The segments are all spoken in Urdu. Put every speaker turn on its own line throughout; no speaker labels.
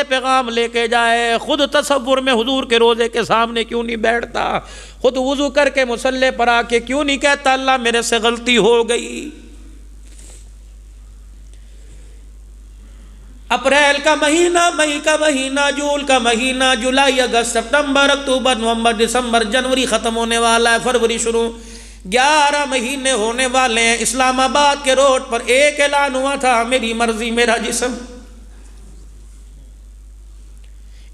روزے پیغام لے کے جائے، خود تصور میں حضور کے روزے کے سامنے کیوں نہیں بیٹھتا، خود وضو کر کے مصلی پر آ کے کیوں نہیں کہتا اللہ میرے سے غلطی ہو گئی۔ اپریل کا مہینہ، مئی کا مہینہ، جون کا مہینہ، جولائی، اگست، سپتمبر، اکتوبر، نومبر، دسمبر، جنوری ختم ہونے والا ہے، فروری شروع، 11 مہینے ہونے والے ہیں۔ اسلام آباد کے روڈ پر ایک اعلان ہوا تھا، میری مرضی میرا جسم۔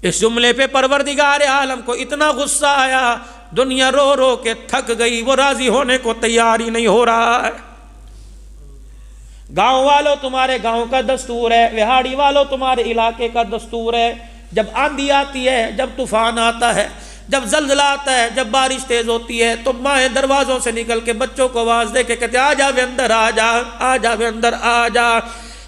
اس جملے پہ پروردگار عالم کو اتنا غصہ آیا، دنیا رو رو کے تھک گئی، وہ راضی ہونے کو تیار ہی نہیں ہو رہا ہے۔ گاؤں والوں تمہارے گاؤں کا دستور ہے، وہاڑی والوں تمہارے علاقے کا دستور ہے، جب آندھی آتی ہے، جب طوفان آتا ہے، جب زلزلہ آتا ہے، جب بارش تیز ہوتی ہے، تو مائیں دروازوں سے نکل کے بچوں کو آواز دے کے کہتے آ جا وے اندر، آ جا، آ جا وے اندر، آ جا۔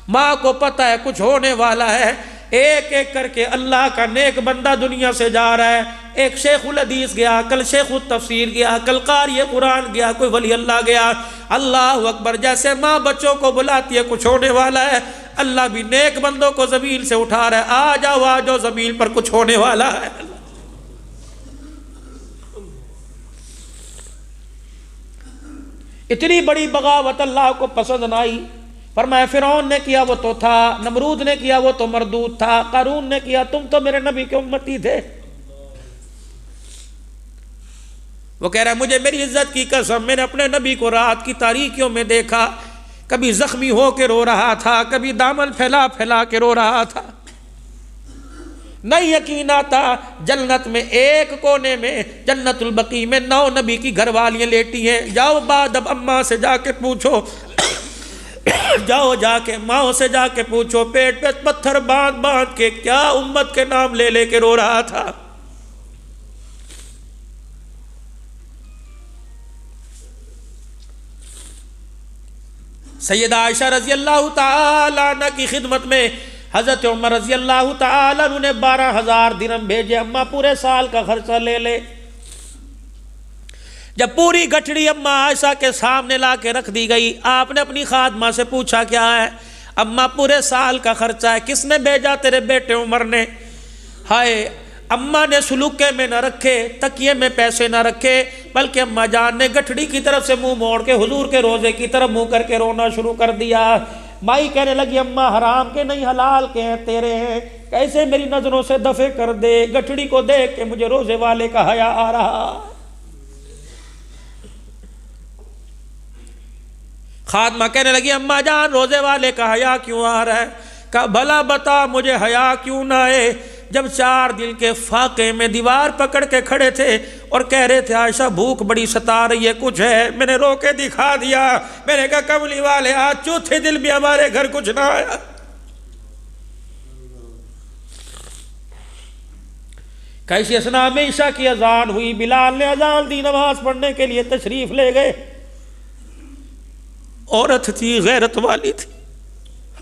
ماں کو پتہ ہے کچھ ہونے والا ہے، ایک ایک کر کے اللہ کا نیک بندہ دنیا سے جا رہا ہے۔ ایک شیخ الحدیث گیا، کل شیخ التفسیر گیا، کل قاری قرآن گیا، کوئی ولی اللہ گیا۔ اللہ اکبر، جیسے ماں بچوں کو بلاتی ہے کچھ ہونے والا ہے، اللہ بھی نیک بندوں کو زمین سے اٹھا رہا ہے، آ جاؤ آ جاؤ، زمین پر کچھ ہونے والا ہے۔ اتنی بڑی بغاوت اللہ کو پسند نہ آئی، فرمایا فرعون نے کیا وہ تو تھا، نمرود نے کیا وہ تو مردود تھا، قارون نے کیا، تم تو میرے نبی کے امتی تھے۔ وہ کہہ رہا ہے مجھے میری عزت کی قسم، میں نے اپنے نبی کو رات کی تاریکیوں میں دیکھا، کبھی زخمی ہو کے رو رہا تھا، کبھی دامن پھیلا پھیلا کے رو رہا تھا۔ نہیں یقین آتا، جنت میں ایک کونے میں، جنت البقیع میں 9 نبی کی گھر والیاں لیٹی ہیں۔ جاؤ بعد اب اماں سے جا کے پوچھو، جاؤ جا کے ماں سے جا کے پوچھو، پیٹ پہ پتھر باندھ باندھ کے کیا امت کے نام لے لے کے رو رہا تھا۔ سیدہ عائشہ رضی اللہ تعالیٰ عنہ کی خدمت میں حضرت عمر رضی اللہ تعالیٰ عنہ نے 12,000 درہم بھیجے، اماں پورے سال کا خرچہ لے لے۔ جب پوری گٹھڑی اماں عائشہ کے سامنے لا کے رکھ دی گئی، آپ نے اپنی خادمہ سے پوچھا کیا ہے؟ اماں پورے سال کا خرچہ ہے، کس نے بھیجا؟ تیرے بیٹے عمر نے۔ ہائے، اماں نے سلوکے میں نہ رکھے، تکیے میں پیسے نہ رکھے، بلکہ اماں جان نے گٹھڑی کی طرف سے منہ موڑ کے حضور کے روزے کی طرف منہ کر کے رونا شروع کر دیا۔ مائی کہنے لگی اماں حرام کے نہیں حلال کے ہیں تیرے ہیں، کیسے میری نظروں سے دفع کر دے، گٹھڑی کو دیکھ کے مجھے روزے والے کا حیا آ رہا۔ خادمہ کہنے لگی اماں جان روزے والے کا حیا کیوں آ رہا ہے؟ کہا بھلا بتا مجھے حیا کیوں نہ آئے، جب 4 دن کے فاقے میں دیوار پکڑ کے کھڑے تھے اور کہہ رہے تھے عائشہ بھوک بڑی ستا رہی ہے، کچھ ہے، میں نے رو کے دکھا دیا، میں نے کہا کملی والے آج چوتھے دن بھی ہمارے گھر کچھ نہ آیا۔ کیسی اسنا میں عشاء کی اذان ہوئی، بلال نے اذان دی، نماز پڑھنے کے لیے تشریف لے گئے۔ عورت تھی، غیرت والی تھی،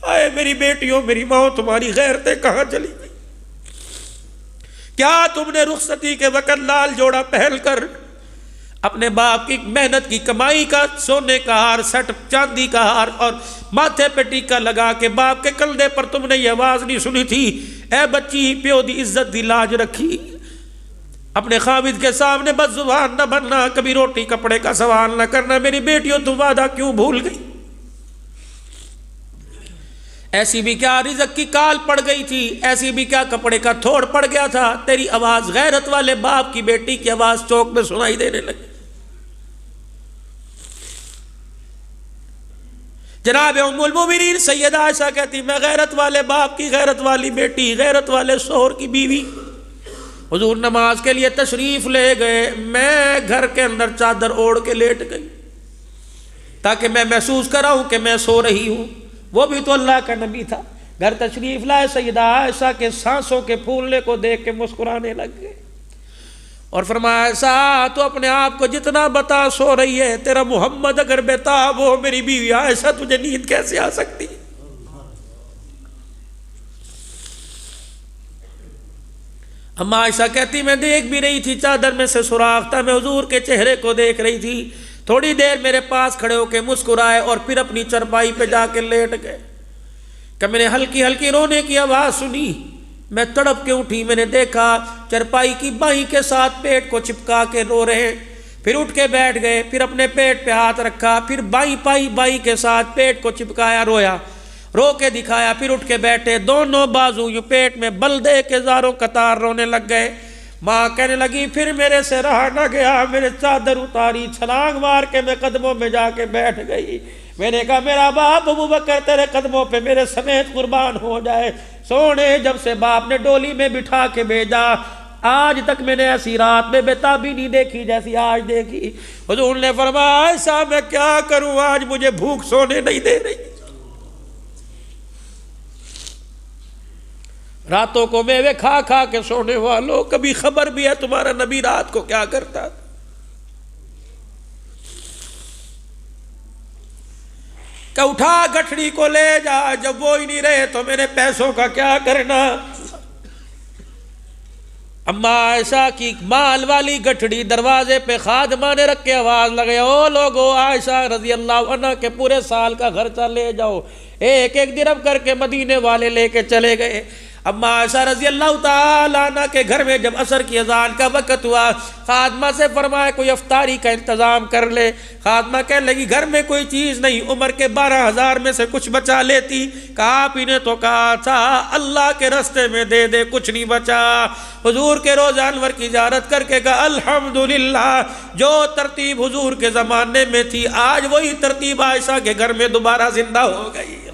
ہائے میری بیٹیوں میری ماں تمہاری غیرتیں کہاں چلی گئی؟ کیا تم نے رخصتی کے وقت لال جوڑا پہن کر اپنے باپ کی محنت کی کمائی کا سونے کا ہار، سٹ چاندی کا ہار اور ماتھے پہ ٹیکا لگا کے باپ کے کندھے پر تم نے یہ آواز نہیں سنی تھی اے بچی پیو دی عزت دی لاج رکھی؟ اپنے خاوند کے سامنے بد زبان نہ بننا، کبھی روٹی کپڑے کا سوال نہ کرنا۔ میری بیٹیوں تم وعدہ کیوں بھول گئی؟ ایسی بھی کیا رزق کی کال پڑ گئی تھی، ایسی بھی کیا کپڑے کا تھوڑ پڑ گیا تھا، تیری آواز غیرت والے باپ کی بیٹی کی آواز چوک میں سنائی دینے لگی۔ جناب ام المومنین سیدہ عائشہ کہتی میں غیرت والے باپ کی غیرت والی بیٹی، غیرت والے شوہر کی بیوی، حضور نماز کے لیے تشریف لے گئے، میں گھر کے اندر چادر اوڑھ کے لیٹ گئی تاکہ میں محسوس کراؤں کہ میں سو رہی ہوں۔ وہ بھی تو اللہ کا نبی تھا، گھر تشریف لائے، سیدہ عائشہ کے سانسوں کے پھولنے کو دیکھ کے مسکرانے لگ گئے اور فرمایا عائشہ تو اپنے آپ کو جتنا بتا سو رہی ہے، تیرا محمد اگر بیتاب ہو میری بیوی عائشہ تجھے نیند کیسے آ سکتی؟ اما عائشہ کہتی میں دیکھ بھی رہی تھی، چادر میں سے سوراخ تھا، میں حضور کے چہرے کو دیکھ رہی تھی، تھوڑی دیر میرے پاس کھڑے ہو کے مسکرائے اور پھر اپنی چرپائی پہ جا کے لیٹ گئے کہ میں نے ہلکی ہلکی رونے کی آواز سنی، میں تڑپ کے اٹھی، میں نے دیکھا چرپائی کی بائیں کے ساتھ پیٹ کو چپکا کے رو رہے ہیں۔ پھر اٹھ کے بیٹھ گئے، پھر اپنے پیٹ پہ ہاتھ رکھا، پھر بائیں کے ساتھ پیٹ کو چپکایا، رویا، رو کے دکھایا، پھر اٹھ کے بیٹھے، دونوں بازو یوں پیٹ میں بل دے کے زاروں قطار رونے لگ گئے۔ ماں کہنے لگی پھر میرے سے رہا نہ گیا، میرے چادر اتاری، چھلانگ مار کے میں قدموں میں جا کے بیٹھ گئی۔ میں نے کہا میرا باپ ابو بکر تیرے قدموں پہ میرے سمیت قربان ہو جائے۔ سونے جب سے باپ نے ڈولی میں بٹھا کے بھیجا، آج تک میں نے ایسی رات میں بےتابی نہیں دیکھی جیسی آج دیکھی۔ حضور نے فرمایا ایسا میں کیا کروں، آج مجھے بھوک سونے نہیں دے رہی۔ راتوں کو میوے کھا کھا کے سونے والوں، کبھی خبر بھی ہے تمہارا نبی رات کو کیا کرتا؟ کہ اٹھا گٹھڑی کو لے جا، جب وہ ہی نہیں رہے تو میرے پیسوں کا کیا کرنا؟ اما عائشہ کی مال والی گٹھڑی دروازے پہ خادمہ نے رکھ کے آواز لگے، او لوگو عائشہ رضی اللہ عنہ کے پورے سال کا خرچہ لے جاؤ۔ ایک ایک درہم کر کے مدینے والے لے کے چلے گئے۔ اما عائشہ رضی اللہ تعالیٰ عنہ کے گھر میں جب عصر کی اذان کا وقت ہوا، خادمہ سے فرمایا کوئی افطاری کا انتظام کر لے۔ خادمہ کہنے لگی گھر میں کوئی چیز نہیں، عمر کے 12,000 میں سے کچھ بچا لیتی۔ کہا آپ ہی نے تو کہا تھا اللہ کے راستے میں دے دے، کچھ نہیں بچا۔ حضور کے روضہ انور کی زیارت کر کے کہا الحمدللہ، جو ترتیب حضور کے زمانے میں تھی آج وہی ترتیب عائشہ کے گھر میں دوبارہ زندہ ہو گئی۔